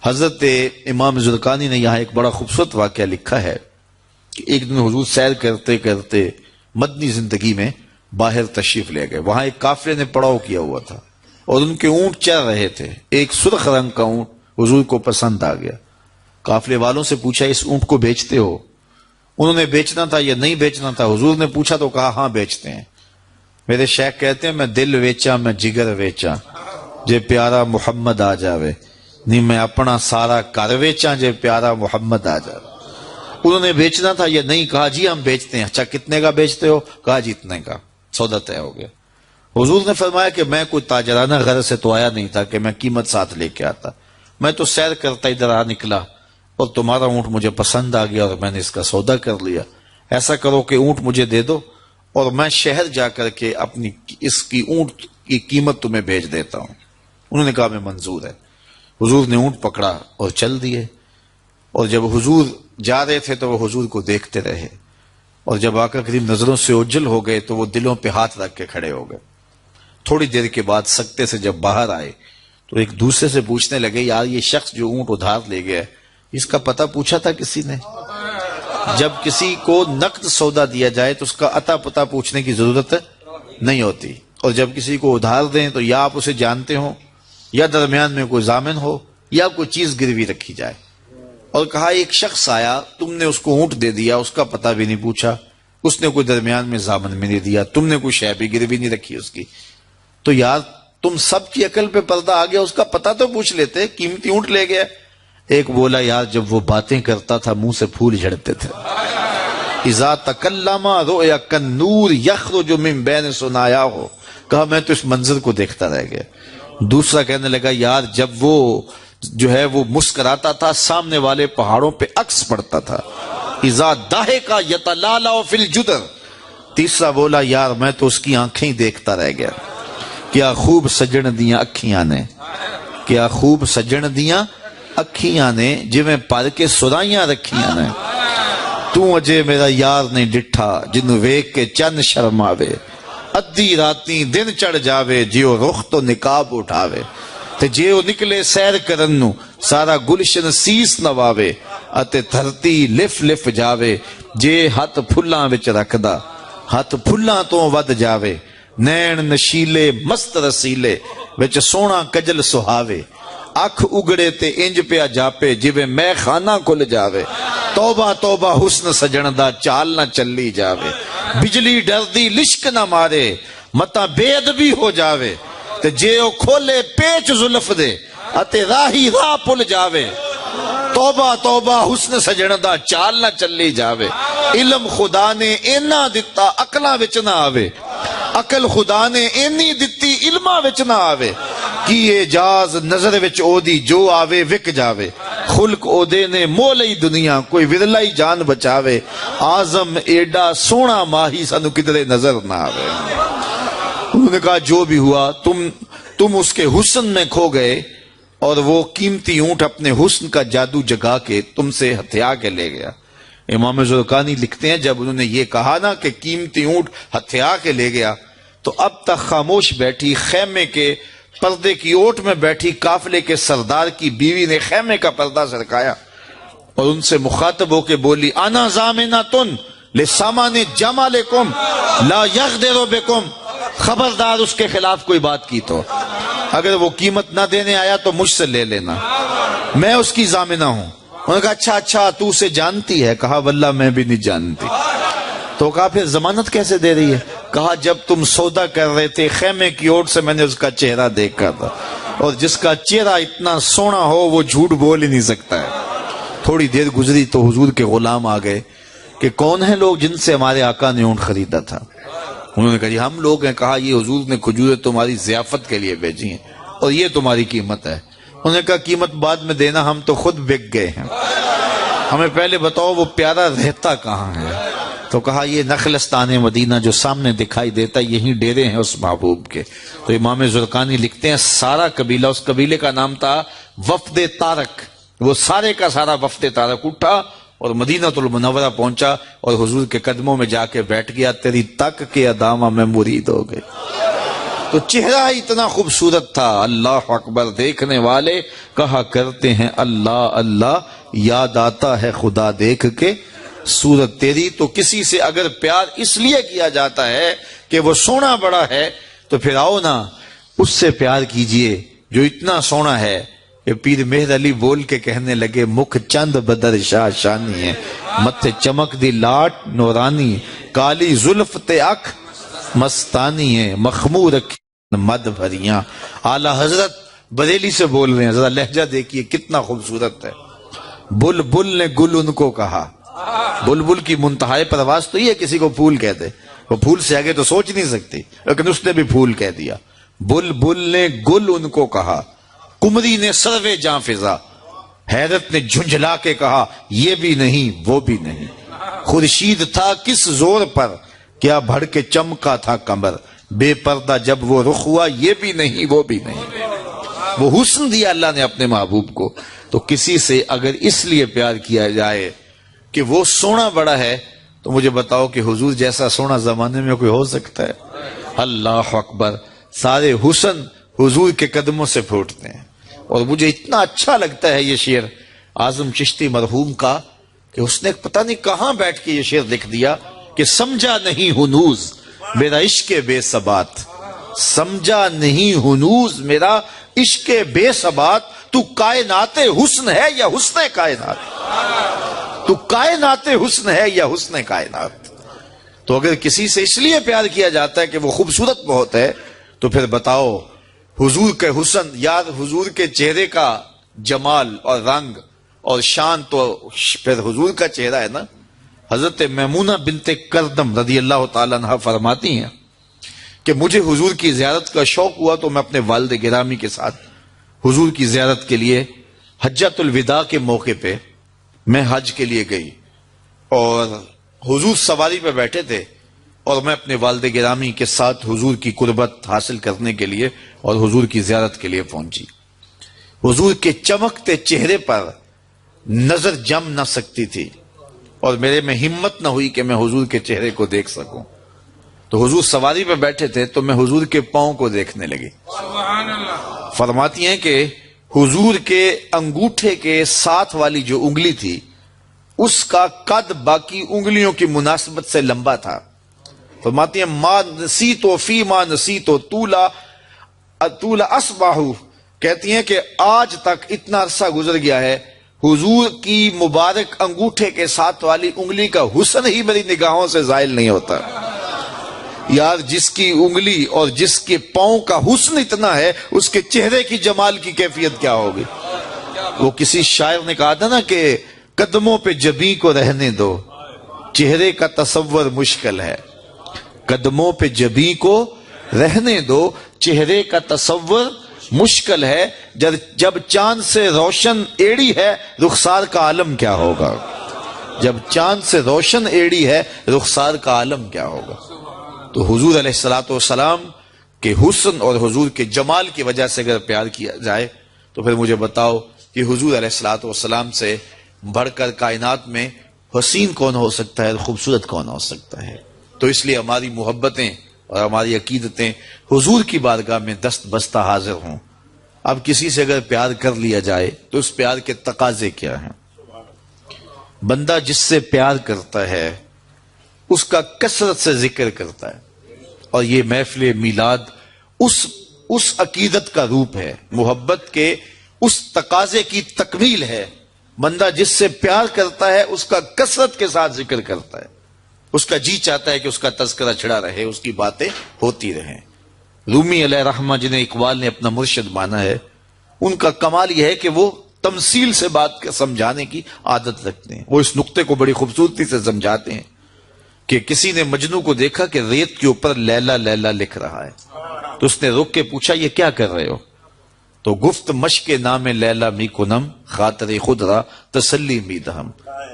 حضرت امام زرقانی نے یہاں ایک بڑا خوبصورت واقعہ لکھا ہے کہ ایک دن حضور سیر کرتے کرتے مدنی زندگی میں باہر تشریف لے گئے. وہاں ایک قافلے نے پڑاؤ کیا ہوا تھا اور ان کے اونٹ چر رہے تھے. ایک سرخ رنگ کا اونٹ حضور کو پسند آ گیا. قافلے والوں سے پوچھا اس اونٹ کو بیچتے ہو؟ انہوں نے بیچنا تھا یا نہیں بیچنا تھا. حضور نے پوچھا تو کہا ہاں بیچتے ہیں. میرے شیخ کہتے ہیں میں دل ویچا میں جگر ویچا جے پیارا محمد آ جاوے نہیں میں اپنا سارا کر ویچا جے پیارا محمد آ جاوے. انہوں نے بیچنا تھا یا نہیں؟ کہا جی ہم بیچتے ہیں. اچھا کتنے کا بیچتے ہو؟ کہا جی اتنے کا. سودا طے ہو گیا. حضور نے فرمایا کہ میں کوئی تاجرانہ غرض سے تو آیا نہیں تھا کہ میں قیمت ساتھ لے کے آتا. میں تو سیر کرتا ادھر آ نکلا اور تمہارا اونٹ مجھے پسند آ گیا اور میں نے اس کا سودا کر لیا. ایسا کرو کہ اونٹ مجھے دے دو اور میں شہر جا کر کے اپنی اس کی اونٹ کی قیمت تمہیں بھیج دیتا ہوں. انہوں نے کہا میں منظور ہے. حضور نے اونٹ پکڑا اور چل دیے. اور جب حضور جا رہے تھے تو وہ حضور کو دیکھتے رہے اور جب آقا کریم نظروں سے اوجھل ہو گئے تو وہ دلوں پہ ہاتھ رکھ کے کھڑے ہو گئے. تھوڑی دیر کے بعد سکتے سے جب باہر آئے تو ایک دوسرے سے پوچھنے لگے یار یہ شخص جو اونٹ ادھار لے گیا اس کا پتہ پوچھا تھا کسی نے؟ جب کسی کو نقد سودا دیا جائے تو اس کا عطا پتہ پوچھنے کی ضرورت نہیں ہوتی. اور جب کسی کو ادھار دیں تو یا آپ اسے جانتے ہو یا درمیان میں کوئی ضامن ہو یا کوئی چیز گروی رکھی جائے. اور کہا ایک شخص آیا تم نے اس کو اونٹ دے دیا اس کا پتہ بھی نہیں پوچھا, اس نے کوئی درمیان میں ضامن بھی نہیں دیا, تم نے کوئی شے بھی گروی نہیں رکھی اس کی. تو یار تم سب کی عقل پہ پردہ آ گیا, اس کا پتہ تو پوچھ لیتے, قیمتی اونٹ لے گیا. ایک بولا یار جب وہ باتیں کرتا تھا منہ سے پھول جھڑتے تھے. اذا تکلم رؤیا کالنور یخرج من بین ثنایا ہو. کہا میں تو اس منظر کو دیکھتا رہ گیا. دوسرا کہنے لگا یار جب وہ جو ہے وہ مسکراتا تھا سامنے والے پہاڑوں پہ عکس پڑتا تھا. اذا ضحک یتلالع فی الجدر. تیسرا بولا یار میں تو اس کی آنکھیں دیکھتا رہ گیا. کیا خوب سجن دیاں اکھیاں نے, کیا خوب سجن دیاں اکھیاں نے جویں پر کے سرائیاں رکھیاں نے. تو اجے میرا یار نہیں ڈٹھا جنوں ویکھ کے چن شرماوے. ادھی راتی دن چڑھ جاوے جیو رخ تو نقاب اٹھاوے. تے جیو نکلے سیر کرن نو سارا گلشن سیس نواوے. اتے دھرتی لف لف جاوے جے ہاتھ پھلاں وچ رکھدا ہاتھ پھلاں تو ود جاوے. نین نشیلے مست رسیلے وچ سونا کجل سہاوے. اکھ اگڑے تے انج پیا جاپے جویں میں خانہ کھل جاوے. توبہ توبہ حسن سجن دا چال نہ چلی جاوے. بجلی ڈردی لشک نہ مارے متا بے ادبی ہو جاوے. تے جے او کھولے پیچ زلف دے اتے راہی راہ پل جاوے. توبہ توبہ حسن سجن دا چال نہ چلی جاوے. علم خدا نے اینا دتا عقلاں وچ نہ آوے. عقل خدا نے اینی دتی علماں وچ نہ آوے. کی اعجاز نظر وچ او دی جو آوے وک جاوے. خلق او دے نے مولئی دنیا کوئی ورلائی جان بچاوے. آزم ایڈا سونا ماہی سانو کدرے نظر نہ آوے. انہوں نے کہا جو بھی ہوا تم اس کے حسن میں کھو گئے اور وہ قیمتی اونٹ اپنے حسن کا جادو جگا کے تم سے ہتھیا کے لے گیا. امام زرقانی لکھتے ہیں جب انہوں نے یہ کہا نا کہ قیمتی اونٹ ہتھیا کے لے گیا تو اب تک خاموش بیٹھی خیمے کے پردے کی اوٹ میں بیٹھی قافلے کے سردار کی بیوی نے خیمے کا پردہ سرکایا اور ان سے مخاطب ہو کے بولی انا ضامنۃ لسامان جمالکم لا یغدر بکم. خبردار اس کے خلاف کوئی بات کی تو اگر وہ قیمت نہ دینے آیا تو مجھ سے لے لینا, میں اس کی ضامنہ ہوں. انہوں نے کہا اچھا تو اسے جانتی ہے؟ کہا واللہ میں بھی نہیں جانتی. تو کہا پھر ضمانت کیسے دے رہی ہے؟ کہا جب تم سودا کر رہے تھے خیمے کی اوٹ سے میں نے اس کا چہرہ دیکھا تھا اور جس کا چہرہ اتنا سونا ہو وہ جھوٹ بول ہی نہیں سکتا ہے. تھوڑی دیر گزری تو حضور کے غلام آ گئے کہ کون ہیں لوگ جن سے ہمارے آقا نے اونٹ خریدا تھا؟ انہوں نے کہا جی ہم لوگ ہیں. کہا یہ حضور نے کھجوریں تمہاری ضیافت کے لیے بھیجی ہیں اور یہ تمہاری قیمت ہے. انہوں نے کہا قیمت بعد میں دینا, ہم تو خود بک گئے ہیں, ہمیں پہلے بتاؤ وہ پیارا رہتا کہاں ہے. تو کہا یہ نخلستان مدینہ جو سامنے دکھائی دیتا یہی ڈیرے ہیں اس محبوب کے. تو امام زرقانی لکھتے ہیں سارا قبیلہ, اس قبیلے کا نام تھا وفد طارق, وہ سارے کا سارا وفد طارق اٹھا اور مدینہ المنورہ پہنچا اور حضور کے قدموں میں جا کے بیٹھ گیا. تیری تک کے ادامہ میں مرید ہو گئے. تو چہرہ اتنا خوبصورت تھا، اللہ اکبر، دیکھنے والے کہا کرتے ہیں اللہ اللہ، یاد آتا ہے خدا دیکھ کے صورت تیری۔ تو کسی سے اگر پیار اس لیے کیا جاتا ہے کہ وہ سونا بڑا ہے، تو پھر آؤ نا اس سے پیار کیجئے جو اتنا سونا ہے کہ پیر مہر علی بول کے کہنے لگے، مکھ چند بدر شاہ شانی ہے، متھے چمک دی لاٹ نورانی، کالی زلف تے اکھ مستانی ہے، مخمور مد بھریاں۔ اعلیٰ حضرت بریلی سے بول رہے ہیں، ذرا لہجہ دیکھیے کتنا خوبصورت ہے۔ بلبل نے گل ان کو کہا، بلبل کی منتہائی پرواز تو یہ ہے کسی کو پھول کہتے، وہ پھول سے آگے تو سوچ نہیں سکتی، لیکن اس نے بھی پھول کہہ دیا۔ بلبل نے گل ان کو کہا، کمری نے سروے جاں فضا، حیرت نے جھنجھلا کے کہا یہ بھی نہیں وہ بھی نہیں، خورشید تھا کس زور پر کیا بھڑ کے چمکا تھا کمر، بے پردہ جب وہ رخ ہوا یہ بھی نہیں وہ بھی نہیں۔ وہ حسن دیا اللہ نے اپنے محبوب کو۔ تو کسی سے اگر اس لیے پیار کیا جائے کہ وہ سونا بڑا ہے، تو مجھے بتاؤ کہ حضور جیسا سونا زمانے میں کوئی ہو سکتا ہے؟ اللہ اکبر، سارے حسن حضور کے قدموں سے پھوٹتے ہیں۔ اور مجھے اتنا اچھا لگتا ہے یہ شعر اعظم چشتی مرحوم کا کہ اس نے پتہ نہیں کہاں بیٹھ کے یہ شعر لکھ دیا کہ سمجھا نہیں ہنوز میرا عشق بے ثبات، سمجھا نہیں ہنوز میرا عشق بے ثبات، تو کائنات حسن ہے یا حسن کائنات، تو کائنات حسن ہے یا حسن کائنات۔ تو اگر کسی سے اس لیے پیار کیا جاتا ہے کہ وہ خوبصورت بہت ہے، تو پھر بتاؤ حضور کے حسن، یاد حضور کے چہرے کا جمال اور رنگ اور شان تو پھر حضور کا چہرہ ہے نا۔ حضرت میمونہ بنت کردم رضی اللہ تعالیٰ عنہ فرماتی ہیں کہ مجھے حضور کی زیارت کا شوق ہوا تو میں اپنے والد گرامی کے ساتھ حضور کی زیارت کے لیے حجۃ الوداع کے موقع پہ میں حج کے لیے گئی، اور حضور سواری پہ بیٹھے تھے اور میں اپنے والد گرامی کے ساتھ حضور کی قربت حاصل کرنے کے لیے اور حضور کی زیارت کے لیے پہنچی۔ حضور کے چمکتے چہرے پر نظر جم نہ سکتی تھی اور میرے میں ہمت نہ ہوئی کہ میں حضور کے چہرے کو دیکھ سکوں۔ تو حضور سواری پہ بیٹھے تھے تو میں حضور کے پاؤں کو دیکھنے لگی۔ سبحان اللہ۔ فرماتی ہیں کہ حضور کے انگوٹھے کے ساتھ والی جو انگلی تھی اس کا قد باقی انگلیوں کی مناسبت سے لمبا تھا۔ فرماتی ہیں ما نسیتو فی ما نسیتو طول اصباحو، کہتی ہیں کہ آج تک اتنا عرصہ گزر گیا ہے، حضور کی مبارک انگوٹھے کے ساتھ والی انگلی کا حسن ہی میری نگاہوں سے زائل نہیں ہوتا۔ یار جس کی انگلی اور جس کے پاؤں کا حسن اتنا ہے، اس کے چہرے کی جمال کی کیفیت کیا ہوگی؟ وہ کسی شاعر نے کہا تھا نا کہ قدموں پہ جبیں کو رہنے دو، چہرے کا تصور مشکل ہے۔ قدموں پہ جبیں کو رہنے دو، چہرے کا تصور مشکل ہے، جب چاند سے روشن ایڑی ہے رخسار کا عالم کیا ہوگا؟ جب چاند سے روشن ایڑی ہے رخسار کا عالم کیا ہوگا؟ تو حضور علیہ السلام کے حسن اور حضور کے جمال کی وجہ سے اگر پیار کیا جائے تو پھر مجھے بتاؤ کہ حضور علیہ السلام سے بڑھ کر کائنات میں حسین کون ہو سکتا ہے، خوبصورت کون ہو سکتا ہے؟ تو اس لیے ہماری محبتیں اور ہماری عقیدتیں حضور کی بارگاہ میں دست بستہ حاضر ہوں۔ اب کسی سے اگر پیار کر لیا جائے تو اس پیار کے تقاضے کیا ہیں؟ بندہ جس سے پیار کرتا ہے اس کا کثرت سے ذکر کرتا ہے، اور یہ محفل میلاد اس عقیدت کا روپ ہے، محبت کے اس تقاضے کی تکمیل ہے۔ بندہ جس سے پیار کرتا ہے اس کا کثرت کے ساتھ ذکر کرتا ہے، اس کا جی چاہتا ہے کہ اس کا تذکرہ چھڑا رہے، اس کی باتیں ہوتی رہیں۔ رومی علیہ رحمہ جنہیں اقبال نے اپنا مرشد مانا ہے، ان کا کمال یہ ہے کہ وہ تمثیل سے بات سمجھانے کی عادت رکھتے ہیں۔ وہ اس نقطے کو بڑی خوبصورتی سے سمجھاتے ہیں کہ کسی نے مجنو کو دیکھا کہ ریت کے اوپر لیلا لیلا لکھ رہا ہے، تو اس نے رک کے پوچھا یہ کیا کر رہے ہو؟ تو گفت مشق نام لیلا می کنم خاطر خود را تسلی می دہم،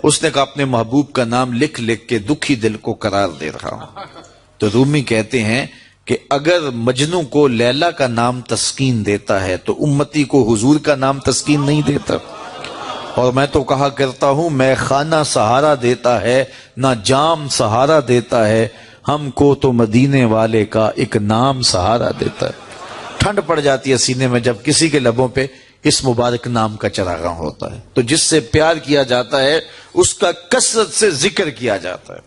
اس نے کہا اپنے محبوب کا نام لکھ لکھ کے دکھی دل کو قرار دے رہا ہوں۔ تو رومی کہتے ہیں کہ اگر مجنو کو لیلا کا نام تسکین دیتا ہے تو امتی کو حضور کا نام تسکین نہیں دیتا۔ اور میں تو کہا کرتا ہوں میں خانہ سہارا دیتا ہے نہ جام سہارا دیتا ہے، ہم کو تو مدینے والے کا ایک نام سہارا دیتا ہے. ٹھنڈ پڑ جاتی ہے سینے میں جب کسی کے لبوں پہ اس مبارک نام کا چراغاں ہوتا ہے. تو جس سے پیار کیا جاتا ہے اس کا کثرت سے ذکر کیا جاتا ہے.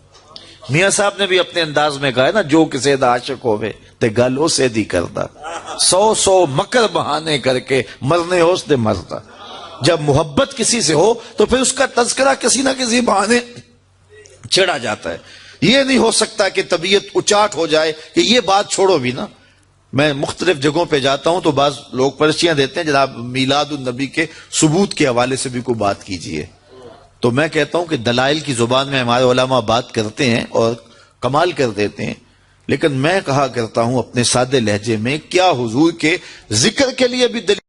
میاں صاحب نے بھی اپنے انداز میں کہا ہے نا, جو کسی دا عاشق ہوئے تے گل ہو سے دی کردا, 100 مکر بہانے کر کے مرنے ہو سے مردا. جب محبت کسی سے ہو تو پھر اس کا تذکرہ کسی نہ کسی بہانے چھڑا جاتا ہے. یہ نہیں ہو سکتا کہ طبیعت اچاٹ ہو جائے کہ یہ بات چھوڑو بھی نا. میں مختلف جگہوں پہ جاتا ہوں تو بعض لوگ پرچیاں دیتے ہیں جناب میلاد النبی کے ثبوت کے حوالے سے بھی کوئی بات کیجئے. تو میں کہتا ہوں کہ دلائل کی زبان میں ہمارے علماء بات کرتے ہیں اور کمال کر دیتے ہیں, لیکن میں کہا کرتا ہوں اپنے سادے لہجے میں, کیا حضور کے ذکر کے لیے بھی دلیل